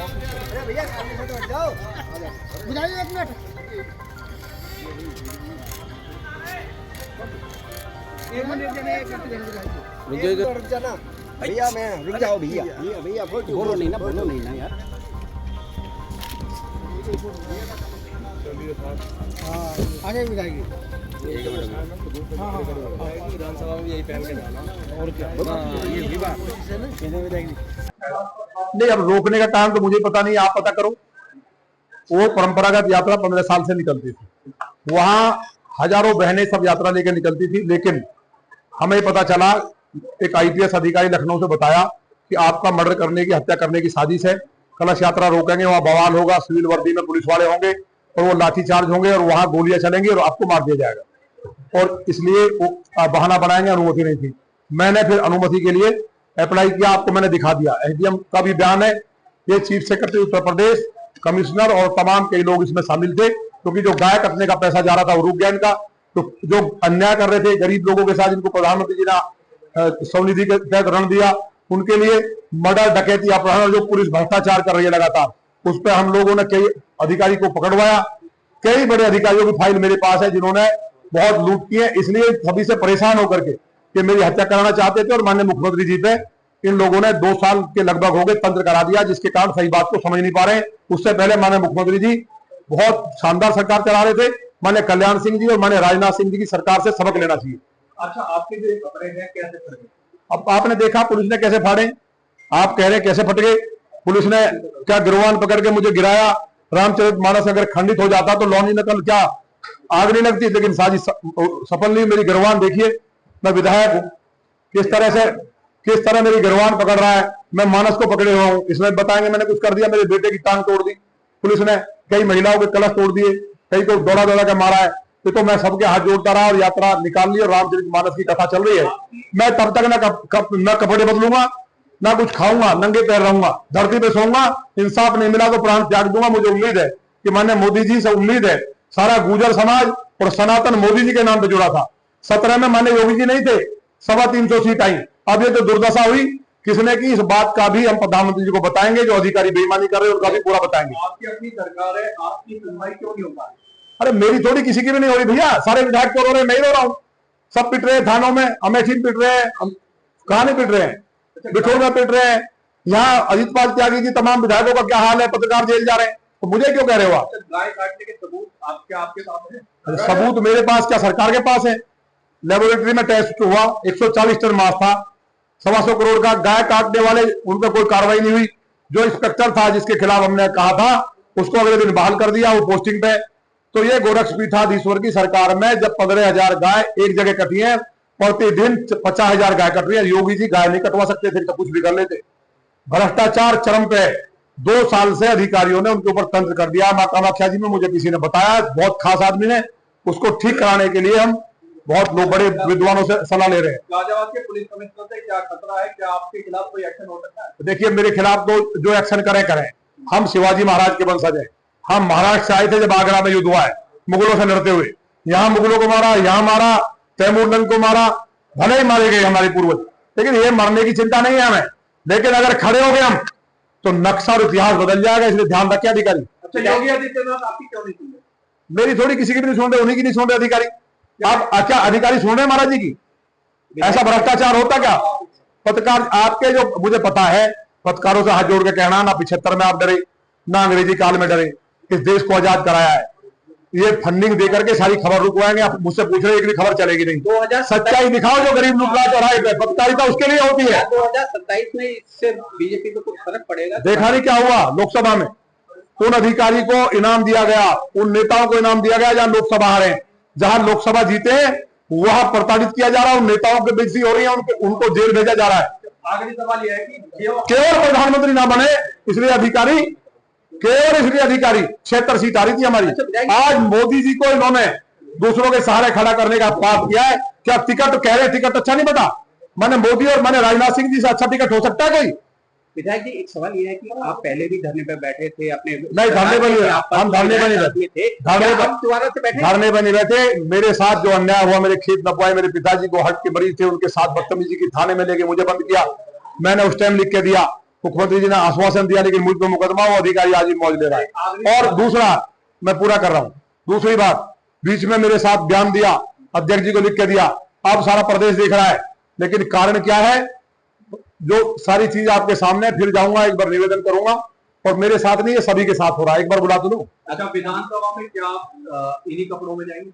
भैया जाओ, बुझाइए 1 मिनट। रुक जाना भैया, मैं रुक जाओ भैया, भैया बोलो नहीं ना यार। आगे भी जाएगी विधानसभा में, यही पहन के जाना और क्या। ये भी बात नहीं, अब रोकने का कारण तो मुझे पता नहीं, आप पता करो। वो परंपरागत यात्रा 15 साल से निकलती थी, वहां हजारों बहनें सब यात्रा लेकर निकलती थी, लेकिन हमें पता चला, एक IPS अधिकारी लखनऊ से बताया कि आपका मर्डर करने की, हत्या करने की साजिश है, कलश यात्रा रोकेंगे, वहां बवाल होगा, सिविल वर्दी में पुलिस वाले होंगे और वो लाठीचार्ज होंगे और वहां गोलियां चलेंगी और आपको मार दिया जाएगा, और इसलिए वो बहाना बनाएंगे, अनुमति नहीं थी। मैंने फिर अनुमति के लिए अप्लाई किया, आपको मैंने दिखा दिया, SDM का भी बयान है, ये chief secretary Uttar Pradesh, commissioner और तमाम कई लोग इसमें शामिल थे, क्योंकि जो गाय कटने का पैसा जा रहा था वो रुक गया इनका। तो जो अन्याय कर रहे थे गरीब लोगों के साथ, जिनको प्रधानमंत्री जी ने स्वनिधि के तहत ऋण दिया, उनके लिए मर्डर, डकैती, अपहरण, जो पुलिस भ्रष्टाचार कर रही है लगातार, उस पर हम लोगों ने कई अधिकारी को पकड़वाया। कई बड़े अधिकारियों की फाइल मेरे पास है जिन्होंने बहुत लूट की है, इसलिए सभी से परेशान होकर के कि मेरी हत्या कराना चाहते थे, और माननीय मुख्यमंत्री जी पे इन लोगों ने 2 साल के लगभग हो गए तंत्र करा दिया, जिसके कारण सही बात को समझ नहीं पा रहे हैं। उससे पहले माननीय मुख्यमंत्री जी बहुत शानदार सरकार चला रहे थे, माननीय कल्याण सिंह जी और माननीय राजनाथ सिंह जी की सरकार से सबक लेना चाहिए। अच्छा, आपके जो कपड़े हैं कैसे फटे? अब आपने देखा पुलिस ने कैसे फाड़े, आप कह रहे हैं कैसे फट गए। पुलिस ने क्या गिरवान पकड़ के मुझे गिराया। रामचरितमानस अगर खंडित हो जाता तो लौनी नकल क्या आग नहीं लगती, लेकिन साजिश सफल नहीं। मेरी गिरवान देखिए, मैं विधायक हूं, किस तरह मेरी गिरवान पकड़ रहा है, मैं मानस को पकड़े हुआ हूं, इसमें बताएंगे मैंने कुछ कर दिया। मेरे बेटे की टांग तोड़ दी पुलिस ने, कई महिलाओं के कलश तोड़ दिए, कई को दौड़ा दौड़ा के मारा है। तो मैं सबके हाथ जोड़ता रहा और यात्रा निकाल ली, और रामचरितमानस की कथा चल रही है। मैं तब तक न कपड़े बदलूंगा, ना कुछ खाऊंगा, नंगे पैर रहूंगा, धरती पे सोऊंगा, इंसाफ नहीं मिला तो प्राण त्याग दूंगा। मुझे उम्मीद है कि माननीय मोदी जी से उम्मीद है, सारा गुर्जर समाज और सनातन मोदी जी के नाम पे जुड़ा था। 17 में माननीय योगी जी नहीं थे, 325 सीट आई। अब ये तो दुर्दशा हुई किसने की, इस बात का भी हम प्रधानमंत्री जी को बताएंगे। जो अधिकारी बेईमानी कर रहे हैं उनका भी पूरा बताएंगे। आपकी अपनी सरकार है, आपकी सुनवाई क्यों नहीं हो पा रही? अरे मेरी थोड़ी किसी की भी नहीं हो रही भैया, सारे विधायक तो रो रहे, मैं ही रो रहा हूँ। सब पिट रहे हैं थानों में, अमेठी पिट रहे हैं, कहां नहीं पिट रहे हैं, बिठोर में पिट रहे हैं। यहाँ अजित पाल त्यागी की तमाम विधायकों का क्या हाल है, पत्रकार जेल जा रहे हैं, तो मुझे क्यों कह रहे हो आप? गाय काटने के सबूत आपके पास है? सबूत मेरे पास क्या, सरकार के पास है। लेबोरेटरी में टेस्ट हुआ, 140 टन मांस था, 125 करोड़ का। गाय काटने वाले उन पर कोई कार्रवाई नहीं हुई। जो इंस्पेक्टर था जिसके खिलाफ हमने कहा था, उसको अगले दिन बहाल कर दिया, वो पोस्टिंग पे। तो ये गोरक्षपीठाधीश्वर की सरकार में जब 15,000 गाय एक जगह कटी है, प्रतिदिन 50,000 गाय कट रही है। योगी जी गाय नहीं कटवा सकते थे तो कुछ भी कर लेते। भ्रष्टाचार चरम पे, 2 साल से अधिकारियों ने उनके ऊपर तंत्र कर दिया। मां कामाख्या जी में मुझे किसी ने बताया, बहुत खास आदमी ने, उसको ठीक कराने के लिए हम बहुत लोग बड़े विद्वानों से सलाह ले रहे हैं। गाजियाबाद के पुलिस कमिश्नर से क्या खतरा है, क्या आपके खिलाफ कोई एक्शन हो सकता है? देखिए, मेरे खिलाफ तो जो एक्शन करें। हम शिवाजी महाराज के वंशज हैं। हम महाराष्ट्र से आए थे जब आगरा में युद्ध हुआ है, मुगलों से लड़ते हुए। यहाँ मुगलों को मारा, यहाँ मारा, तैमूरलंग को मारा, भले ही मारे गए हमारे पूर्वज, लेकिन ये मरने की चिंता नहीं है हमें। लेकिन अगर खड़े हो गए हम तो नक्शा और इतिहास बदल जाएगा, इसलिए ध्यान रखें अधिकारी। अच्छा, योगी आदित्यनाथ आपकी क्यों नहीं सुन रहे? मेरी थोड़ी किसी की भी नहीं सुन रहे, उन्हीं की नहीं सुन रहे अधिकारी। आप क्या अधिकारी सुन रहे हैं महाराज जी की? ऐसा भ्रष्टाचार होता क्या? पत्रकार आपके, जो मुझे पता है, पत्रकारों से हाथ जोड़ के कहना, ना 75 में आप डरे, ना अंग्रेजी काल में डरे। इस देश को आजाद कराया है, ये फंडिंग देकर के सारी खबर रुकवाएंगे। आप मुझसे पूछ रहे हैं कि खबर चलेगी नहीं। 2000 सच्चाई दिखाओ, जो गरीब लुटरा चौराहे पे। पत्रकारिता उसके लिए होती है। 2027 में इससे बीजेपी को कुछ फर्क पड़ेगा? देखा नहीं क्या हुआ लोकसभा में? उन अधिकारी को इनाम दिया गया, उन नेताओं को इनाम दिया गया जहां लोकसभा हारे। जहां लोकसभा जीते वहां प्रताड़ित किया जा रहा है, उन नेताओं की बेइज्जती हो रही है, उनको जेल भेजा जा रहा है। आखिरी सवाल यह है कि केवल प्रधानमंत्री ना बने इसलिए अधिकारी, केवल इसलिए अधिकारी 76 सीट आ रही थी हमारी। आज मोदी जी को इन्होंने दूसरों के सहारे खड़ा करने का पाप किया है। क्या टिकट कह रहे, टिकट अच्छा नहीं बता? मैंने मोदी और मैंने राजनाथ सिंह जी से अच्छा टिकट हो सकता है कोई? विधायक जी, एक सवाल ये है कि आप पहले भी धरने पर बैठे थे अपने? नहीं, धरने पर नहीं, हम धरने पर नहीं बैठे, धरने पर नहीं बैठे। मेरे साथ जो अन्याय हुआ, मेरे खेत नपवाए, मेरे पिताजी को हार्ट के मरीज थे, उनके साथ बदतमीजी की, थाने में लेके मुझे बंद किया। मैंने उस टाइम लिख के दिया मुख्यमंत्री जी ने आश्वासन दिया, लेकिन मुझ पर मुकदमा वो अधिकारी आज भी मौज ले रहा है। और दूसरा, मैं पूरा कर रहा हूं, दूसरी बात, बीच में मेरे साथ बयान दिया, अध्यक्ष जी को लिख के दिया, अब सारा प्रदेश देख रहा है, लेकिन कारण क्या है, जो सारी चीज आपके सामने, फिर जाऊंगा एक बार निवेदन करूंगा, और मेरे साथ नहीं, ये सभी के साथ हो रहा है, एक बार बुला तो दूं। अच्छा, विधानसभा में क्या आप इन्हीं कपड़ों में जाएंगे?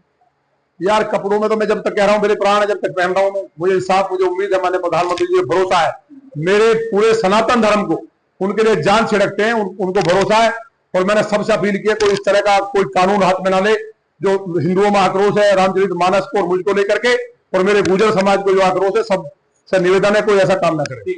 यार कपड़ों में तो मैं जब तक कह रहा हूं मेरे प्राण है, जब तक पहन रहा हूं मैं, मुझे इंसाफ, मुझे उम्मीद है, मैंने प्रधानमंत्री जी को भरोसा है, मेरे पूरे सनातन धर्म को, उनके लिए जान छिड़कते हैं, उनको भरोसा है। और मैंने सबसे अपील की है, कोई इस तरह का कोई कानून हाथ में ना ले, जो हिंदुओं में आक्रोश है रामचरित मानस को और मुझको लेकर के, और मेरे गुर्जर समाज को जो आक्रोश है, सब से निवेदन है कोई ऐसा काम ना करे।